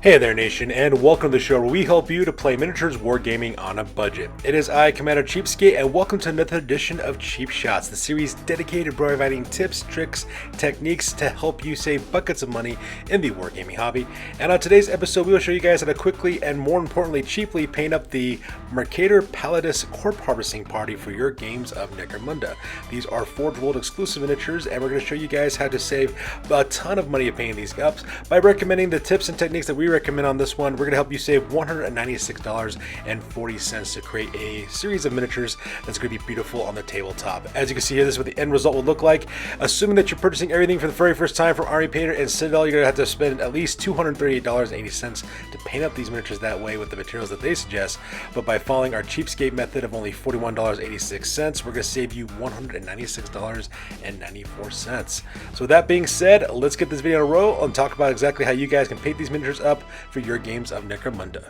Hey there, Nation, and welcome to the show where we help you to play miniatures wargaming on a budget. It is I, Commander Cheapskate, and welcome to another edition of Cheap Shots, the series dedicated to providing tips, tricks, techniques to help you save buckets of money in the wargaming hobby. And on today's episode, we will show you guys how to quickly and more importantly cheaply paint up the Mercator Pallidus Corp Harvesting Party for your games of Necromunda. These are Forge World exclusive miniatures, and we're going to show you guys how to save a ton of money painting these up by recommending the tips and techniques that we recommend on this one. We're going to help you save $196.40 to create a series of miniatures that's going to be beautiful on the tabletop. As you can see here, this is what the end result will look like. Assuming that you're purchasing everything for the very first time from Army Painter and Citadel, you're going to have to spend at least $238.80 to paint up these miniatures that way with the materials that they suggest. But by following our cheapskate method of only $41.86, we're going to save you $196.94. So with that being said, let's get this video in a row and talk about exactly how you guys can paint these miniatures up for your games of Necromunda.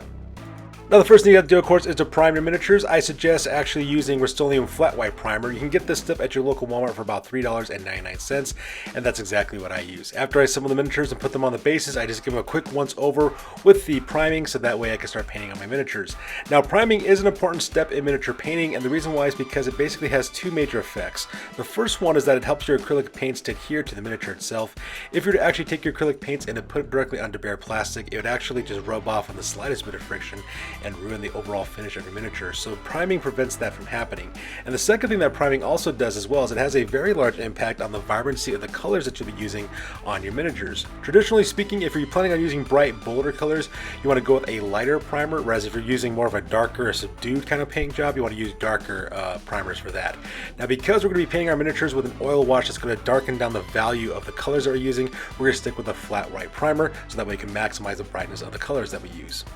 Now the first thing you have to do, of course, is to prime your miniatures. I suggest actually using Rust-Oleum Flat White Primer. You can get this stuff at your local Walmart for about $3.99, and that's exactly what I use. After I assemble the miniatures and put them on the bases, I just give them a quick once over with the priming, so that way I can start painting on my miniatures. Now priming is an important step in miniature painting, and the reason why is because it basically has two major effects. The first one is that it helps your acrylic paints to adhere to the miniature itself. If you were to actually take your acrylic paints and to put it directly onto bare plastic, it would actually just rub off on the slightest bit of friction and ruin the overall finish of your miniature. So priming prevents that from happening. And the second thing that priming also does as well is it has a very large impact on the vibrancy of the colors that you'll be using on your miniatures. Traditionally speaking, if you're planning on using bright, bolder colors, you want to go with a lighter primer, whereas if you're using more of a darker, subdued kind of paint job, you want to use darker primers for that. Now because we're going to be painting our miniatures with an oil wash that's going to darken down the value of the colors that we're using, we're going to stick with a flat white primer so that way we can maximize the brightness of the colors that we use.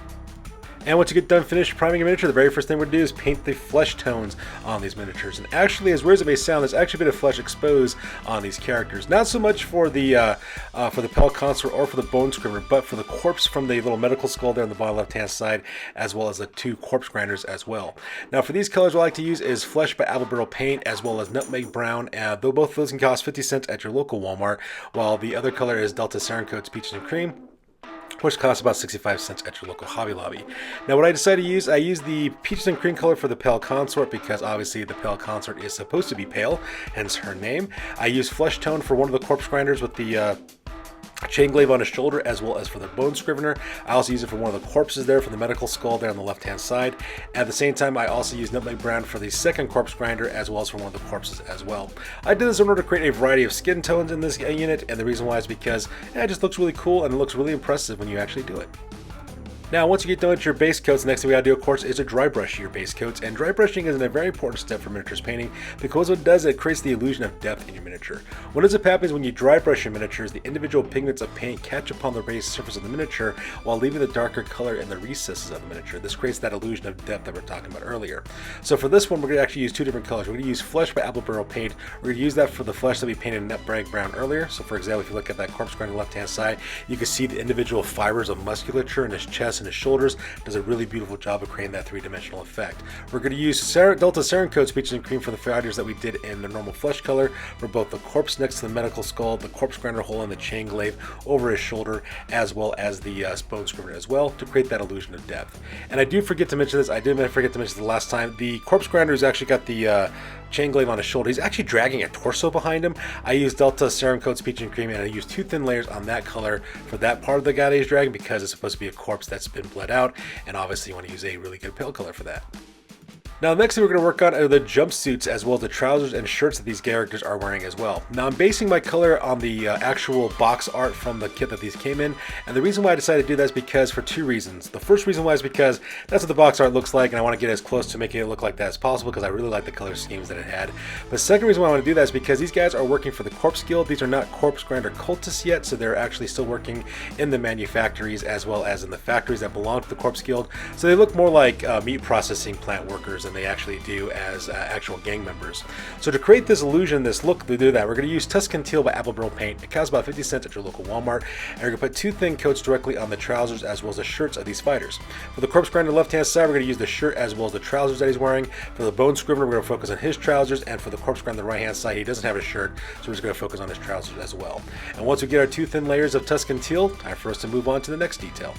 And once you get done finished priming a miniature, the very first thing we're going to do is paint the flesh tones on these miniatures. And actually, as weird as it may sound, there's actually a bit of flesh exposed on these characters. Not so much for the Pale Consort or for the Bone Scrivener, but for the corpse from the little medical skull there on the bottom left-hand side, as well as the two corpse grinders as well. Now for these colors, what I like to use is Flesh by Apple Barrel Paint, as well as Nutmeg Brown. Though both of those can cost 50 cents at your local Walmart, while the other color is Delta Cerancoats Peaches and Cream, which costs about 65 cents at your local Hobby Lobby. Now what I decided to use, I used the Peaches and Cream color for the Pale Consort because obviously the Pale Consort is supposed to be pale, hence her name. I used Flesh Tone for one of the corpse grinders with the chain glaive on his shoulder, as well as for the Bone Scrivener. I also use it for one of the corpses there for the medical skull there on the left hand side. At the same time, I also used Nutmeg Brown for the second corpse grinder, as well as for one of the corpses as well. I did this in order to create a variety of skin tones in this unit, and the reason why is because it just looks really cool and it looks really impressive when you actually do it. Now, once you get done with your base coats, the next thing we gotta do, of course, is to dry brush your base coats. And dry brushing is a very important step for miniatures painting because what it does is it creates the illusion of depth in your miniature. What ends up happening is when you dry brush your miniatures, the individual pigments of paint catch upon the base surface of the miniature while leaving the darker color in the recesses of the miniature. This creates that illusion of depth that we were talking about earlier. So for this one, we're gonna actually use two different colors. We're gonna use Flesh by Apple Barrel Paint. We're gonna use that for the flesh that we painted Nutmeg Brown earlier. So for example, if you look at that corpse grinder on the left-hand side, you can see the individual fibers of musculature in his chest and his shoulders. Does a really beautiful job of creating that three-dimensional effect. We're going to use Delta Cerancoats Peaches and Cream for the fighters that we did in the normal flesh color for both the corpse next to the medical skull, the corpse grinder hole, and the chain glaive over his shoulder, as well as the Bone Scrivener as well, to create that illusion of depth. And I do forget to mention this, I did forget to mention the last time, the corpse grinder has actually got the chain glaive on his shoulder. He's actually dragging a torso behind him. I used Delta Cerancoats Peaches and Cream, and I used two thin layers on that color for that part of the guy that he's dragging because it's supposed to be a corpse that's been bled out, and obviously you want to use a really good pale color for that. Now the next thing we're going to work on are the jumpsuits as well as the trousers and shirts that these characters are wearing as well. Now I'm basing my color on the actual box art from the kit that these came in, and the reason why I decided to do that is because for two reasons. The first reason why is because that's what the box art looks like, and I want to get as close to making it look like that as possible because I really like the color schemes that it had. But the second reason why I want to do that is because these guys are working for the Corpse Guild. These are not corpse grinder cultists yet, so they're actually still working in the manufactories as well as in the factories that belong to the Corpse Guild. So they look more like meat processing plant workers than they actually do as actual gang members. So to create this illusion, this look to do that, we're going to use Tuscan Teal by Apple Barrel Paint. It costs about 50 cents at your local Walmart, and we're going to put two thin coats directly on the trousers as well as the shirts of these fighters. For the corpse grinder on the left hand side, we're going to use the shirt as well as the trousers that he's wearing. For the Bone Scrivener, we're going to focus on his trousers, and for the corpse grinder on the right hand side, he doesn't have a shirt, so we're just going to focus on his trousers as well. And once we get our two thin layers of Tuscan Teal, time for us to move on to the next detail.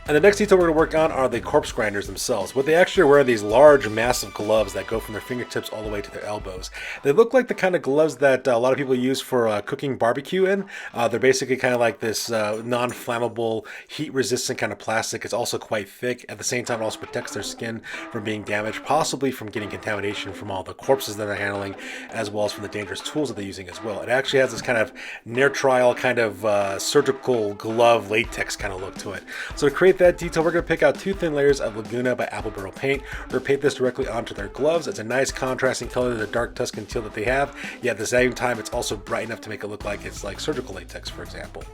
And the next detail we're going to work on are the corpse grinders themselves. What they actually wear are these large, massive gloves that go from their fingertips all the way to their elbows. They look like the kind of gloves that a lot of people use for cooking barbecue in. They're basically kind of like this non-flammable, heat-resistant kind of plastic. It's also quite thick. At the same time, it also protects their skin from being damaged, possibly from getting contamination from all the corpses that they're handling, as well as from the dangerous tools that they're using as well. It actually has this kind of near-trial kind of surgical glove latex kind of look to it. So to create that detail, we're going to pick out 2 thin layers of Laguna by Apple Barrel paint. We're going to paint this directly onto their gloves. It's a nice contrasting color to the dark Tuscan teal that they have, yet at the same time it's also bright enough to make it look like it's like surgical latex, for example.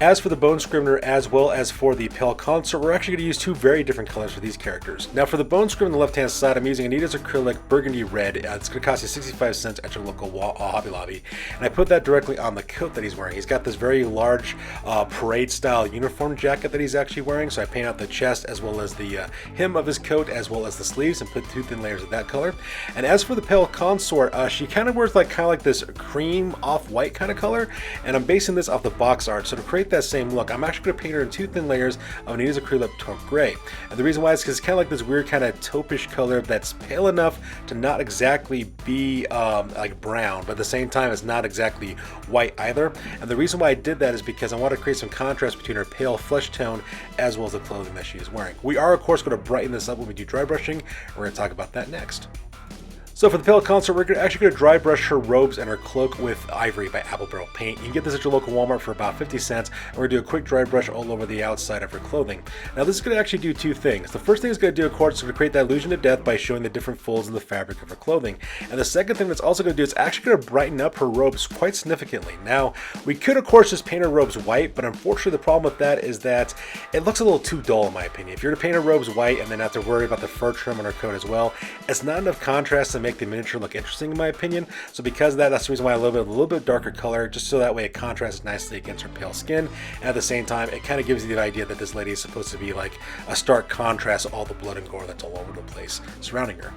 As for the Bone Scrivener, as well as for the Pale Consort, we're actually going to use 2 very different colors for these characters. Now for the Bone Scrivener on the left hand side, I'm using Anita's Acrylic Burgundy Red. It's going to cost you 65 cents at your local Hobby Lobby. And I put that directly on the coat that he's wearing. He's got this very large parade style uniform jacket that he's actually wearing. So I paint out the chest as well as the hem of his coat as well as the sleeves and put 2 thin layers of that color. And as for the Pale Consort, she kind of wears kind of like this cream off-white kind of color. And I'm basing this off the box art. So to create that same look, I'm actually going to paint her in 2 thin layers of Anita's Acrylic Taupe Gray. And the reason why is because it's kind of like this weird kind of taupish color that's pale enough to not exactly be like brown, but at the same time it's not exactly white either. And the reason why I did that is because I want to create some contrast between her pale flesh tone as well as the clothing that she is wearing. We are of course going to brighten this up when we do dry brushing. We're going to talk about that next. So for the Pale Consort, we're actually going to dry brush her robes and her cloak with Ivory by Apple Barrel Paint. You can get this at your local Walmart for about 50 cents, and we're going to do a quick dry brush all over the outside of her clothing. Now this is going to actually do 2 things. The first thing it's going to do, of course, is going to create that illusion of death by showing the different folds in the fabric of her clothing. And the second thing that's also going to do is actually going to brighten up her robes quite significantly. Now, we could of course just paint her robes white, but unfortunately the problem with that is that it looks a little too dull in my opinion. If you're to paint her robes white and then have to worry about the fur trim on her coat as well, it's not enough contrast to make the miniature look interesting in my opinion. So because of that, that's the reason why I love it a little bit darker color, just so that way it contrasts nicely against her pale skin. And at the same time, it kind of gives you the idea that this lady is supposed to be like a stark contrast to all the blood and gore that's all over the place surrounding her.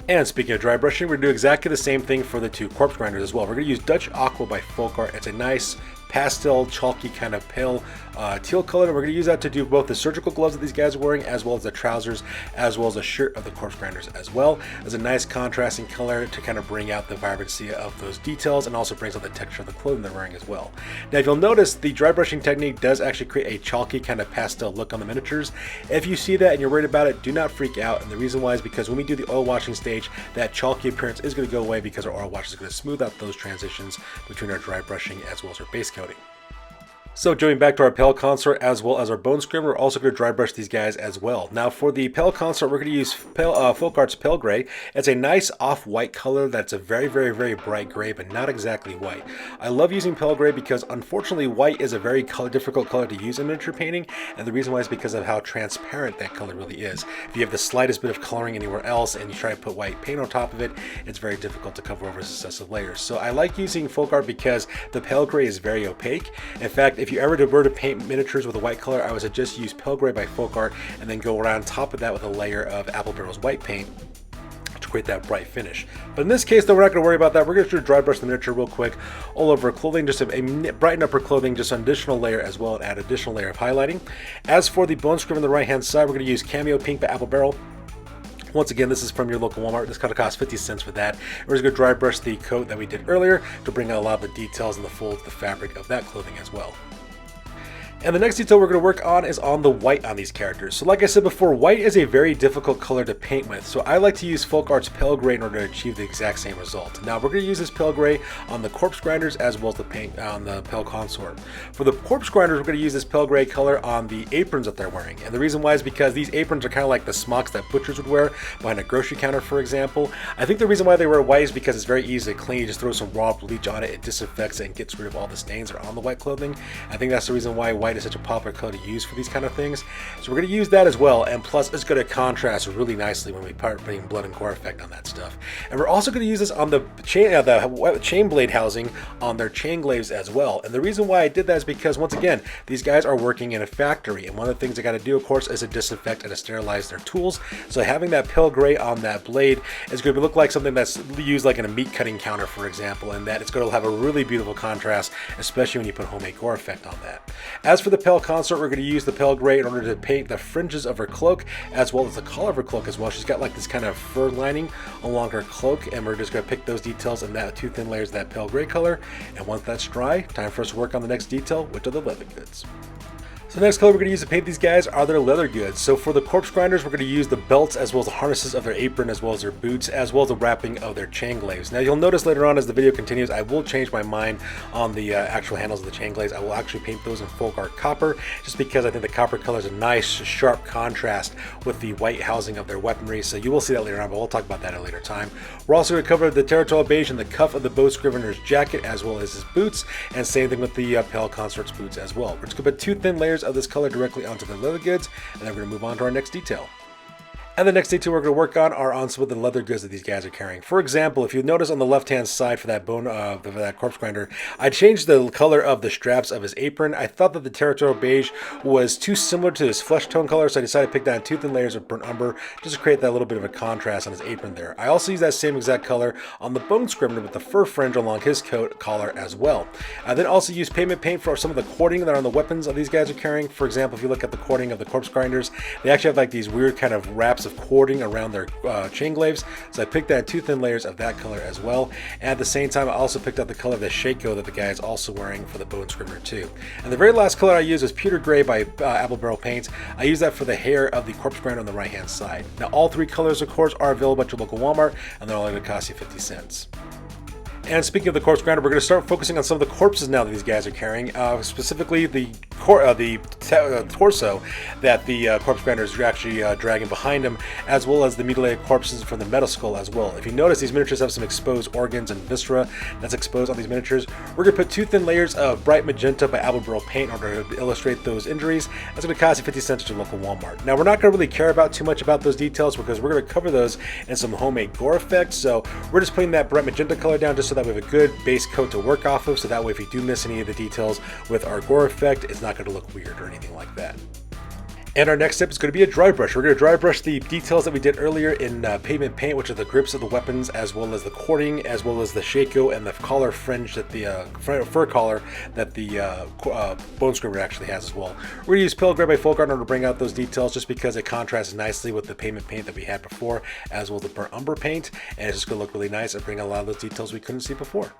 And speaking of dry brushing, we're going to do exactly the same thing for the 2 corpse grinders as well. We're going to use Dutch Aqua by Folk Art. It's a nice pastel, chalky kind of pale teal color, and we're going to use that to do both the surgical gloves that these guys are wearing, as well as the trousers, as well as the shirt of the corpse grinders as well. It's a nice contrasting color to kind of bring out the vibrancy of those details, and also brings out the texture of the clothing they're wearing as well. Now if you'll notice, the dry brushing technique does actually create a chalky kind of pastel look on the miniatures. If you see that and you're worried about it, do not freak out, and the reason why is because when we do the oil washing stage, that chalky appearance is going to go away because our oil wash is going to smooth out those transitions between our dry brushing as well as our base coating. So jumping back to our Pale Consort as well as our Bone Scrivener, we're also going to dry brush these guys as well. Now for the Pale Consort, we're going to use Folk Art's Pale Gray. It's a nice off-white color that's a very, very, very bright gray, but not exactly white. I love using Pale Gray because unfortunately white is a very difficult color to use in miniature painting, and the reason why is because of how transparent that color really is. If you have the slightest bit of coloring anywhere else and you try to put white paint on top of it, it's very difficult to cover over successive layers. So I like using Folk Art because the Pale Gray is very opaque. In fact, if you ever were to paint miniatures with a white color, I would suggest use Pale Gray by Folk Art and then go around top of that with a layer of Apple Barrel's white paint to create that bright finish. But in this case though, we're not going to worry about that. We're going to dry brush the miniature real quick all over her clothing, just to brighten up her clothing, just an additional layer as well, and add an additional layer of highlighting. As for the Bone Scrivener on the right hand side, we're going to use Cameo Pink by Apple Barrel. Once again, this is from your local Walmart. This kind of costs 50 cents for that. We're just going to dry brush the coat that we did earlier to bring out a lot of the details and the folds, the fabric of that clothing as well. And the next detail we're going to work on is on the white on these characters. So like I said before, white is a very difficult color to paint with. So I like to use Folk Art's Pale Gray in order to achieve the exact same result. Now we're going to use this Pale Gray on the corpse grinders as well as the paint on the Pale Consort. For the corpse grinders, we're going to use this Pale Gray color on the aprons that they're wearing. And the reason why is because these aprons are kind of like the smocks that butchers would wear behind a grocery counter, for example. I think the reason why they wear white is because it's very easy to clean. You just throw some raw bleach on it, it disinfects it and gets rid of all the stains that are on the white clothing. I think that's the reason why white is such a popular color to use for these kind of things. So we're going to use that as well, and plus it's going to contrast really nicely when we start putting blood and gore effect on that stuff. And we're also going to use this on the chain blade housing on their chain glaives as well. And the reason why I did that is because, once again, these guys are working in a factory, and one of the things they got to do, of course, is to disinfect and to sterilize their tools. So having that pale gray on that blade is going to look like something that's used like in a meat cutting counter, for example, and that it's going to have a really beautiful contrast, especially when you put homemade gore effect on that. As as for the Pale Consort, we're going to use the Pale Gray in order to paint the fringes of her cloak, as well as the collar of her cloak as well. She's got like this kind of fur lining along her cloak, and we're just going to pick those details in that 2 thin layers of that Pale Gray color. And once that's dry, time for us to work on the next detail, which are the leather goods. So the next color we're going to use to paint these guys are their leather goods. So for the corpse grinders, we're going to use the belts as well as the harnesses of their apron, as well as their boots, as well as the wrapping of their chain glaives. Now you'll notice later on as the video continues, I will change my mind on the actual handles of the chain glaives. I will actually paint those in Folk Art Copper, just because I think the copper color is a nice sharp contrast with the white housing of their weaponry. So you will see that later on, but we'll talk about that at a later time. We're also going to cover the Territorial Beige and the cuff of the Bow Scrivener's jacket, as well as his boots, and same thing with the Pale Consort's boots as well. We're just going to put 2 thin layers of this color directly onto the leather goods, and then we're going to move on to our next detail. And the next detail we're going to work on are on some of the leather goods that these guys are carrying. For example, if you notice on the left-hand side for that bone for that corpse grinder, I changed the color of the straps of his apron. I thought that the Territorial Beige was too similar to his flesh tone color, so I decided to pick down 2 thin layers of burnt umber just to create that little bit of a contrast on his apron there. I also used that same exact color on the Bone Scrivener with the fur fringe along his coat collar as well. I then also used pigment paint for some of the cording that are on the weapons of these guys are carrying. For example, if you look at the cording of the corpse grinders, they actually have like these weird kind of wraps of cording around their chain glaives, so I picked out 2 thin layers of that color as well. And at the same time, I also picked out the color of the Shako that the guy is also wearing for the Bone Scrivener too. And the very last color I used was Pewter Gray by Apple Barrel Paints. I used that for the hair of the corpse grinder on the right hand side. Now all 3 colors of course are available at your local Walmart, and they're all going to cost you 50 cents. And speaking of the corpse grinder, we're going to start focusing on some of the corpses now that these guys are carrying, specifically the torso that the corpse grinder is actually dragging behind him, as well as the mutilated corpses from the Metal Skull as well. If you notice, these miniatures have some exposed organs and viscera that's exposed on these miniatures. We're going to put 2 thin layers of Bright Magenta by Apple Barrel Paint in order to illustrate those injuries. That's going to cost you 50 cents at your local Walmart. Now, we're not going to really care about too much about those details because we're going to cover those in some homemade gore effects. So we're just putting that Bright Magenta color down just so that we have a good base coat to work off of, so that way if you do miss any of the details with our gore effect, it's not going to look weird or anything like that. And our next step is going to be a dry brush. We're going to dry brush the details that we did earlier in pavement paint, which are the grips of the weapons, as well as the cording, as well as the Shako and the collar fringe that the fur collar that the Bone Scrivener actually has as well. We're going to use Pale Gray by Folk Art in order to bring out those details, just because it contrasts nicely with the pavement paint that we had before, as well as the burnt umber paint, and it's just going to look really nice and bring a lot of those details we couldn't see before.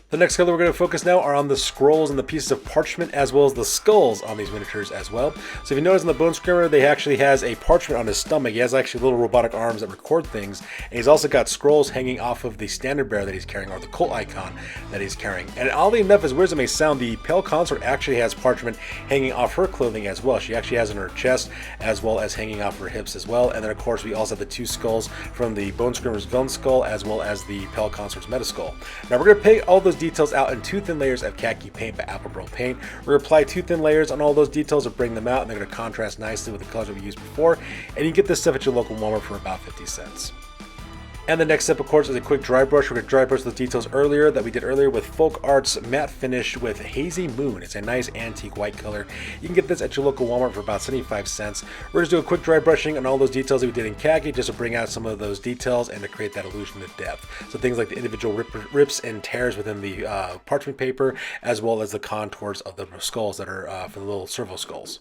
The next color we're going to focus now are on the scrolls and the pieces of parchment, as well as the skulls on these miniatures as well. So if you notice in the Bone Scrivener, they actually has a parchment on his stomach. He has actually little robotic arms that record things, and he's also got scrolls hanging off of the standard bearer that he's carrying, or the cult icon that he's carrying. And oddly enough, as weird as it may sound, the Pale Consort actually has parchment hanging off her clothing as well. She actually has it in her chest, as well as hanging off her hips as well. And then of course we also have the 2 skulls from the Bone Scrivener's gun skull, as well as the Pale Consort's meta skull. Now we're going to paint all those details out in 2 thin layers of khaki paint by Apple Barrel Paint. We're going to apply 2 thin layers on all those details to bring them out, and they're going to contrast nicely with the colors that we used before. And you get this stuff at your local Walmart for about 50 cents. And the next step, of course, is a quick dry brush. We're going to dry brush those details that we did earlier with Folk Art's matte finish with Hazy Moon. It's a nice antique white color. You can get this at your local Walmart for about 75 cents. We're just doing a quick dry brushing on all those details that we did in khaki, just to bring out some of those details and to create that illusion of depth. So things like the individual rips and tears within the parchment paper, as well as the contours of the skulls that are for the little servo skulls.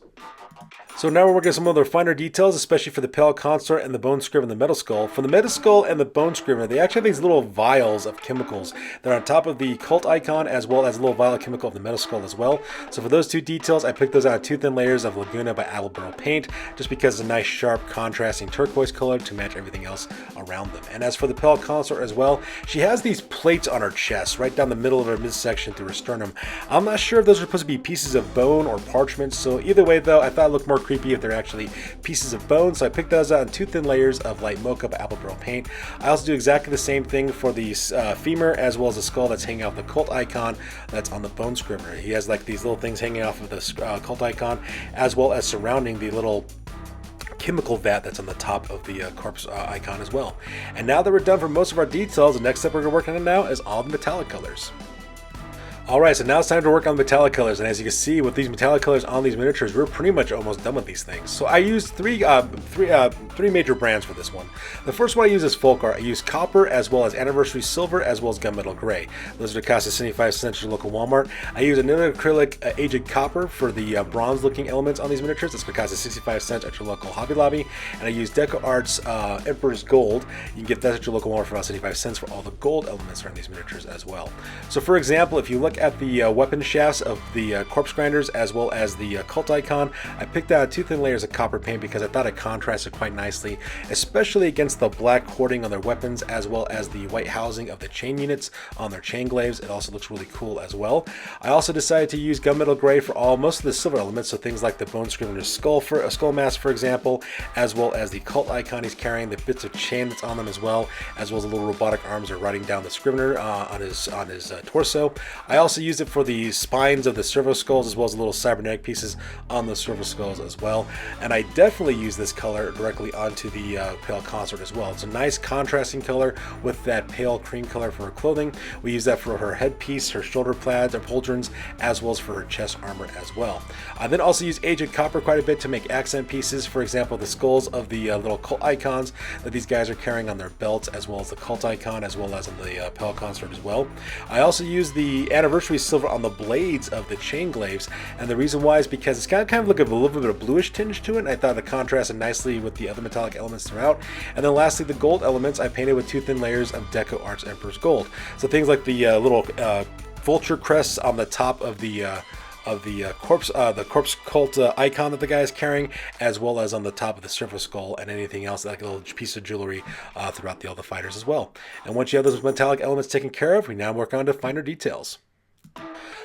So now we're working on some other finer details, especially for the Pale Consort and the Bone Scrivener and the Metal Skull. For the Metal Skull and the Bone Scrivener, they actually have these little vials of chemicals that are on top of the cult icon, as well as a little vial of chemical of the Metal Skull as well. So for those 2 details, I picked those out of 2 thin layers of Laguna by Apple Barrel Paint, just because it's a nice sharp contrasting turquoise color to match everything else around them. And as for the Pale Consort as well, she has these plates on her chest, right down the middle of her midsection through her sternum. I'm not sure if those are supposed to be pieces of bone or parchment, so either way though, I thought it looked more creepy if they're actually pieces of bone, so I picked those out in 2 thin layers of light mocha by Apple Barrel Paint. I also do exactly the same thing for the femur, as well as the skull that's hanging off the cult icon that's on the Bone Scrivener. He has like these little things hanging off of the cult icon, as well as surrounding the little chemical vat that's on the top of the corpse icon as well. And now that we're done for most of our details, the next step we're going to work on now is all the metallic colors. Alright, so now it's time to work on metallic colors, and as you can see with these metallic colors on these miniatures, we're pretty much almost done with these things. So I used three major brands for this one. The first one I use is Folk Art. I use copper as well as anniversary silver as well as gunmetal gray. Those are the cost of 75 cents at your local Walmart. I use another acrylic aged copper for the bronze looking elements on these miniatures. It's going to cost 65 cents at your local Hobby Lobby. And I use Deco Arts Emperor's Gold. You can get that at your local Walmart for about 75 cents for all the gold elements around these miniatures as well. So for example, if you look at the weapon shafts of the corpse grinders as well as the cult icon, I picked out 2 thin layers of copper paint because I thought it contrasted quite nicely, especially against the black cording on their weapons as well as the white housing of the chain units on their chain glaives. It also looks really cool as well. I also decided to use gunmetal gray for most of the silver elements, so things like the Bone Scrivener's skull mask, for example, as well as the cult icon he's carrying, the bits of chain that's on them as well as the little robotic arms are riding down the Scrivener on his torso. I also used it for the spines of the servo skulls as well as the little cybernetic pieces on the servo skulls as well. And I definitely use this color directly onto the pale consort as well. It's a nice contrasting color with that pale cream color for her clothing. We use that for her headpiece, her shoulder plaids, her pauldrons, as well as for her chest armor as well. I then also use aged copper quite a bit to make accent pieces. For example, the skulls of the little cult icons that these guys are carrying on their belts, as well as the cult icon, as well as on the pale consort as well. I also use the anniversary silver on the blades of the chain glaives, and the reason why is because it's kind of like a little bit of bluish tinge to it, and I thought it contrasted nicely with the other metallic elements throughout. And then lastly, the gold elements I painted with 2 thin layers of Deco Arts Emperor's Gold. So things like the little vulture crests on the top of the corpse cult icon that the guy is carrying, as well as on the top of the servo skull, and anything else like a little piece of jewelry throughout all the fighters as well. And once you have those metallic elements taken care of, we now work on to finer details.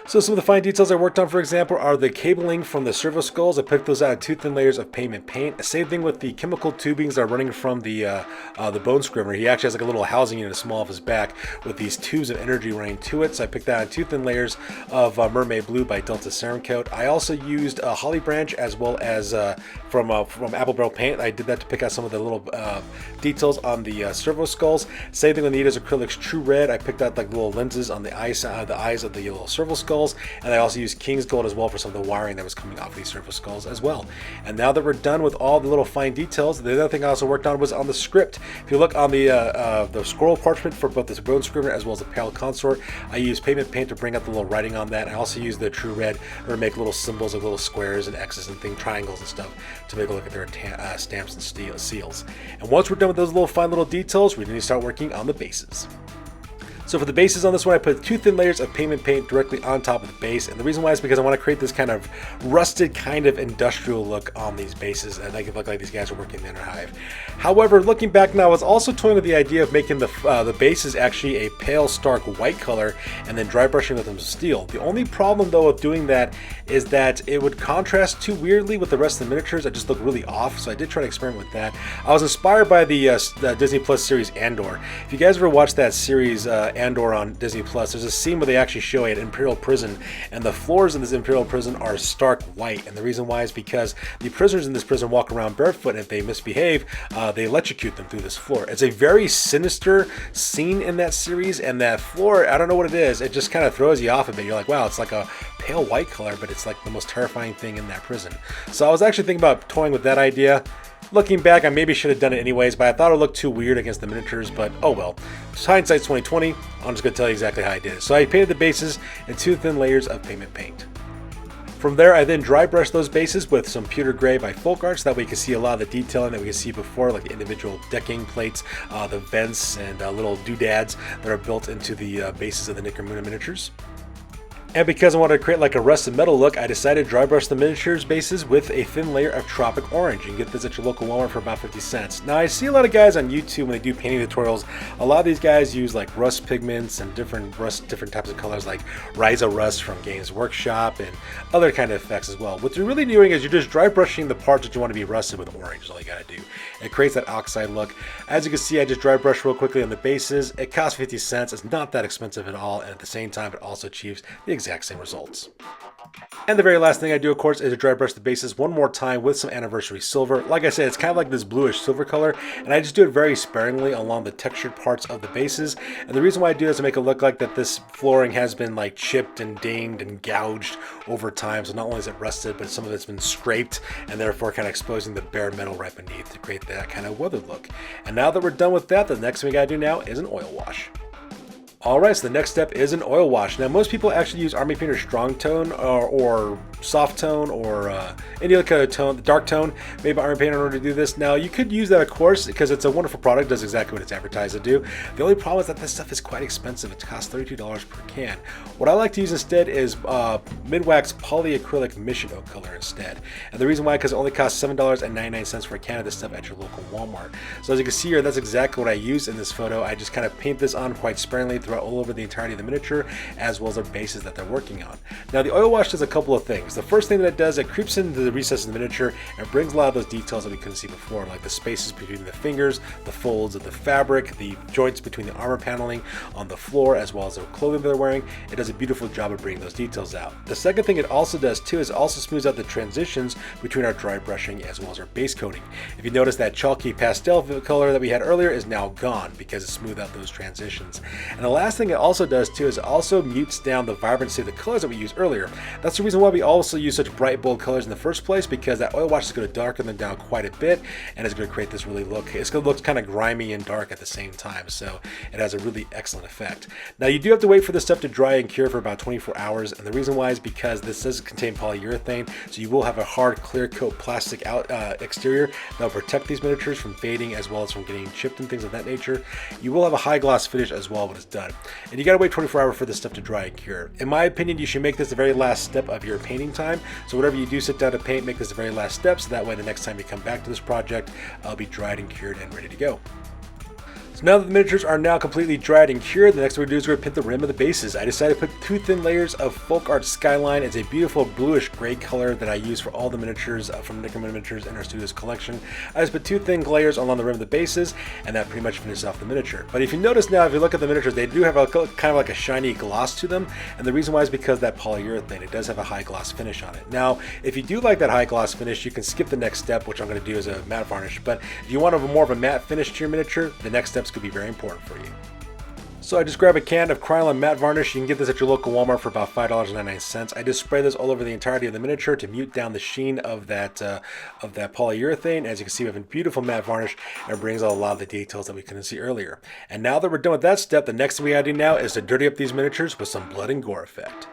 So some of the fine details I worked on, for example, are the cabling from the servo skulls. I picked those out of 2 thin layers of pavement paint. Same thing with the chemical tubings that are running from the Bone Scrivener. He actually has like a little housing unit small of his back with these tubes of energy running to it. So I picked that out 2 thin layers of Mermaid Blue by Delta Ceramcoat. I also used Holly Branch as well as from Apple Barrel Paint. I did that to pick out some of the little details on the servo skulls. Same thing with Nita's Acrylics True Red. I picked out like little lenses on the eyes of the little servo skulls. And I also used King's Gold as well for some of the wiring that was coming off these servo skulls as well. And now that we're done with all the little fine details, the other thing I also worked on was on the script. If you look on the scroll parchment for both the Bone Scrivener as well as the Pale Consort, I used pavement paint to bring out the little writing on that. I also used the True Red to make little symbols of little squares and X's and triangles and stuff to make a look at their stamps and seals. And once we're done with those little fine little details, we need to start working on the bases. So for the bases on this one, I put 2 thin layers of pavement paint directly on top of the base. And the reason why is because I want to create this kind of rusted, kind of industrial look on these bases and make it look like these guys are working in the Inner Hive. However, looking back now, I was also toying with the idea of making the bases actually a pale, stark white color and then dry brushing with them steel. The only problem though with doing that is that it would contrast too weirdly with the rest of the miniatures. I just look really off, so I did try to experiment with that. I was inspired by the Disney Plus series Andor. If you guys ever watched that series Andor on Disney Plus, there's a scene where they actually show an Imperial prison, and the floors in this Imperial prison are stark white. And the reason why is because the prisoners in this prison walk around barefoot, and if they misbehave, they electrocute them through this floor. It's a very sinister scene in that series, and that floor, I don't know what it is, it just kind of throws you off a bit. You're like, wow, it's like a pale white color, but it's like the most terrifying thing in that prison. So I was actually thinking about toying with that idea. Looking back, I maybe should have done it anyways, but I thought it looked too weird against the miniatures, but oh well. Hindsight's 2020. I'm just going to tell you exactly how I did it. So I painted the bases in 2 thin layers of pavement paint. From there, I then dry brushed those bases with some pewter gray by Folk Art, so that way you can see a lot of the detailing that we can see before, like the individual decking plates, the vents, and little doodads that are built into the bases of the Necromunda miniatures. And because I wanted to create like a rusted metal look, I decided to dry brush the miniatures bases with a thin layer of Tropic Orange. You can get this at your local Walmart for about 50 cents. Now I see a lot of guys on YouTube when they do painting tutorials, a lot of these guys use like rust pigments and different types of colors like Ryza Rust from Games Workshop and other kind of effects as well. What you're really doing is you're just dry brushing the parts that you want to be rusted with orange, is all you gotta do. It creates that oxide look. As you can see, I just dry brushed real quickly on the bases. It costs 50 cents. It's not that expensive at all, and at the same time, it also achieves the exact same results. And the very last thing I do, of course, is to dry brush the bases one more time with some Anniversary Silver. Like I said, it's kind of like this bluish silver color, and I just do it very sparingly along the textured parts of the bases. And the reason why I do is to make it look like that this flooring has been like chipped and dinged and gouged over time. So not only is it rusted, but some of it's been scraped and therefore kind of exposing the bare metal right beneath to create that kind of weathered look. And now that we're done with that, the next thing we gotta do now is an oil wash. Alright, so the next step is an oil wash. Now most people actually use Army Painter Strong Tone or Soft Tone or any other kind of tone, dark tone made by Army Painter in order to do this. Now you could use that, of course, because it's a wonderful product, does exactly what it's advertised to do. The only problem is that this stuff is quite expensive. It costs $32 per can. What I like to use instead is Minwax Polyacrylic Mission Oak color instead. And the reason why, because it only costs $7.99 for a can of this stuff at your local Walmart. So as you can see here, that's exactly what I use in this photo. I just kind of paint this on quite sparingly throughout all over the entirety of the miniature, as well as the bases that they're working on. Now the oil wash does a couple of things. The first thing that it does, it creeps into the recesses of the miniature and brings a lot of those details that we couldn't see before, like the spaces between the fingers, the folds of the fabric, the joints between the armor paneling on the floor, as well as the clothing they're wearing. It does a beautiful job of bringing those details out. The second thing it also does too is it also smooths out the transitions between our dry brushing as well as our base coating. If you notice, that chalky pastel color that we had earlier is now gone because it smoothed out those transitions. And the last thing it also does too is it also mutes down the vibrancy of the colors that we used earlier. That's the reason why we also use such bright bold colors in the first place, because that oil wash is going to darken them down quite a bit and it's going to create this really look. It's going to look kind of grimy and dark at the same time, so it has a really excellent effect. Now you do have to wait for this stuff to dry and cure for about 24 hours, and the reason why is because this does contain polyurethane, so you will have a hard clear coat plastic exterior that will protect these miniatures from fading as well as from getting chipped and things of that nature. You will have a high gloss finish as well when it's done, and you got to wait 24 hours for this stuff to dry and cure. In my opinion, you should make this the very last step of your painting time. So whatever you do sit down to paint, make this the very last step, so that way the next time you come back to this project, I'll be dried and cured and ready to go. So now that the miniatures are now completely dried and cured, the next thing we're going to do is we're going to paint the rim of the bases. I decided to put 2 thin layers of Folk Art Skyline. It's a beautiful bluish gray color that I use for all the miniatures from Necromunda Miniatures in our Studios collection. I just put 2 thin layers along the rim of the bases, and that pretty much finishes off the miniature. But if you notice now, if you look at the miniatures, they do have a kind of like a shiny gloss to them, and the reason why is because that polyurethane. It does have a high gloss finish on it. Now, if you do like that high gloss finish, you can skip the next step, which I'm going to do as a matte varnish. But if you want more of a matte finish to your miniature, the next steps could be very important for you. So I just grab a can of Krylon matte varnish. You can get this at your local Walmart for about $5.99. I just spray this all over the entirety of the miniature to mute down the sheen of that polyurethane. As you can see, we have a beautiful matte varnish, and it brings out a lot of the details that we couldn't see earlier. And now that we're done with that step, the next thing we gotta do now is to dirty up these miniatures with some blood and gore effect.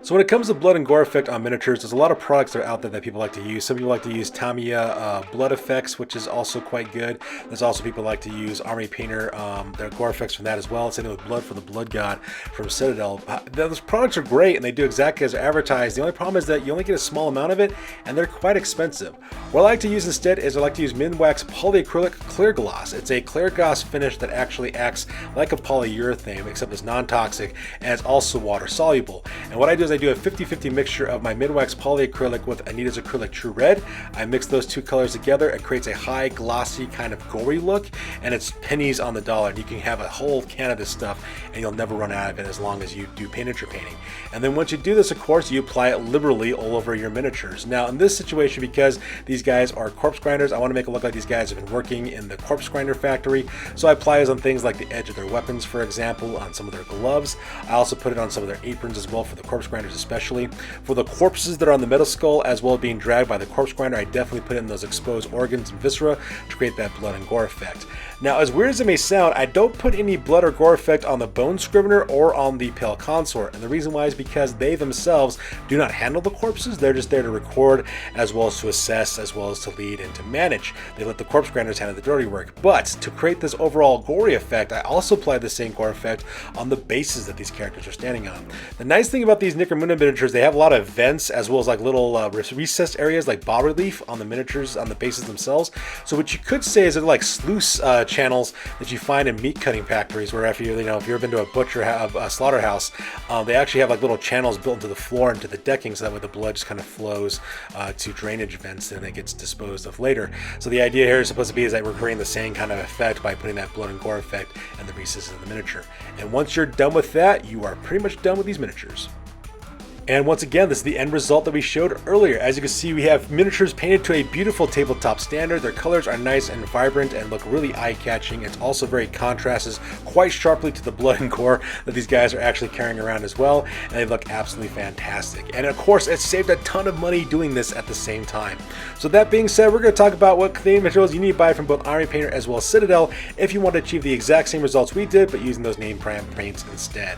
So when it comes to blood and gore effect on miniatures, there's a lot of products that are out there that people like to use. Some people like to use Tamiya blood effects, which is also quite good. There's also people like to use Army Painter, their gore effects from that as well. Same with Blood for the Blood God from Citadel. Those products are great and they do exactly as advertised. The only problem is that you only get a small amount of it and they're quite expensive. What I like to use instead is I like to use Minwax Polyacrylic Clear Gloss. It's a clear gloss finish that actually acts like a polyurethane, except it's non-toxic and it's also water soluble. And what I do is I do a 50-50 mixture of my Minwax Polyacrylic with Anita's Acrylic True Red. I mix those 2 colors together. It creates a high glossy kind of gory look, and it's pennies on the dollar. You can have a whole can of this stuff and you'll never run out of it as long as you do miniature painting. And then once you do this, of course, you apply it liberally all over your miniatures. Now in this situation, because these guys are corpse grinders, I want to make it look like these guys have been working in the corpse grinder factory. So I apply it on things like the edge of their weapons, for example, on some of their gloves. I also put it on some of their aprons as well for the corpse grinders especially. For the corpses that are on the metal skull as well as being dragged by the corpse grinder, I definitely put in those exposed organs and viscera to create that blood and gore effect. Now, as weird as it may sound, I don't put any blood or gore effect on the Bone Scrivener or on the Pale Consort, and the reason why is because they themselves do not handle the corpses. They're just there to record as well as to assess as well as to lead and to manage. They let the corpse grinders handle the dirty work. But to create this overall gory effect, I also apply the same gore effect on the bases that these characters are standing on. The nice thing about these Necromunda miniatures, they have a lot of vents as well as like little recessed areas like bas relief on the miniatures, on the bases themselves. So what you could say is they're like sluice channels that you find in meat cutting factories, where if you've ever been to a butcher, a slaughterhouse, they actually have like little channels built into the floor and to the decking, so that way the blood just kind of flows to drainage vents and it gets disposed of later. So the idea here is supposed to be is that we're creating the same kind of effect by putting that blood and gore effect in the recesses of the miniature. And once you're done with that, you are pretty much done with these miniatures. And once again, this is the end result that we showed earlier. As you can see, we have miniatures painted to a beautiful tabletop standard. Their colors are nice and vibrant and look really eye-catching. It's also very contrasts quite sharply to the blood and gore that these guys are actually carrying around as well, and they look absolutely fantastic. And of course, it's saved a ton of money doing this at the same time. So that being said, we're going to talk about what theme materials you need to buy from both Army Painter as well as Citadel if you want to achieve the exact same results we did, but using those name brand paints instead.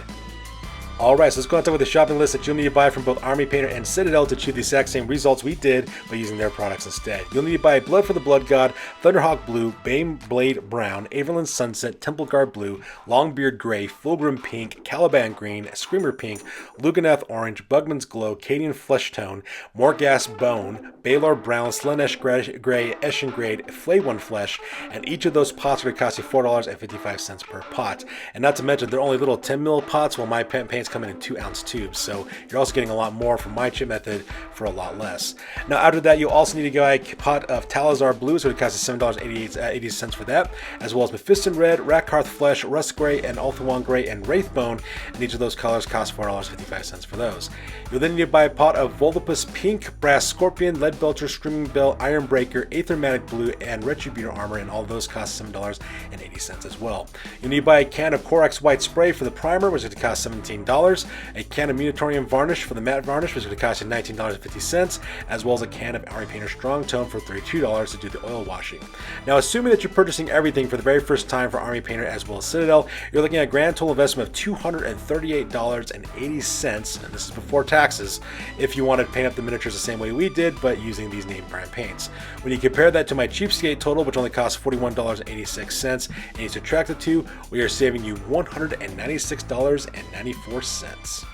Alright, so let's go and talk about the shopping list that you'll need to buy from both Army Painter and Citadel to achieve the exact same results we did by using their products instead. You'll need to buy Blood for the Blood God, Thunderhawk Blue, Baneblade Brown, Averland Sunset, Templeguard Blue, Longbeard Gray, Fulgrim Pink, Caliban Green, Screamer Pink, Luganeth Orange, Bugman's Glow, Cadian Flesh Tone, Morghast Bone, Baylor Brown, Slaanesh Gray, Eshin Grade, Flay One Flesh, and each of those pots are going to cost you $4.55 per pot. And not to mention, they're only little 10 ml pots, while my paints come in 2-ounce tubes, so you're also getting a lot more from my chip method for a lot less. Now after that, you'll also need to buy a pot of Talazar Blue, so it costs $7.80 for that, as well as Mephiston Red, Rakarth Flesh, Rust Gray, and Ulthuan Gray, and Wraithbone, and each of those colors cost $4.55 for those. You'll then need to buy a pot of Volupus Pink, Brass Scorpion, Leadbelcher, Screaming Bell, Ironbreaker, Aethermatic Blue, and Retributor Armor, and all of those cost $7.80 as well. You'll need to buy a can of Corax White Spray for the primer, which is going to cost $17. A can of Munitorium Varnish for the matte varnish, which is going to cost you $19.50, as well as a can of Army Painter Strong Tone for $32 to do the oil washing. Now, assuming that you're purchasing everything for the very first time for Army Painter as well as Citadel, you're looking at a grand total investment of $238.80, and this is before taxes, if you want to paint up the miniatures the same way we did, but using these name brand paints. When you compare that to my cheapskate total, which only costs $41.86, and you subtract the two, we are saving you $196.94.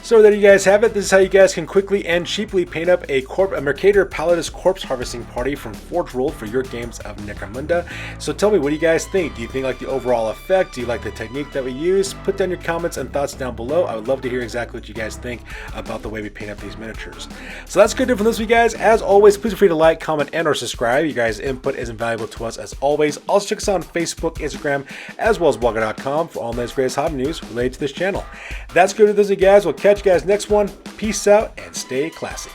So there you guys have it. This is how you guys can quickly and cheaply paint up a Mercator Pallidus corpse harvesting party from Forge World for your games of Necromunda. So tell me, what do you guys think? Do you think like the overall effect? Do you like the technique that we use? Put down your comments and thoughts down below. I would love to hear exactly what you guys think about the way we paint up these miniatures. So that's good for this week, guys. As always, please feel free to like, comment, and or subscribe. You guys' input is invaluable to us as always. Also check us out on Facebook, Instagram, as well as blogger.com for all the latest greatest hobby news related to this channel. That's good for this week, guys. We'll catch you guys next one. Peace out and stay classy.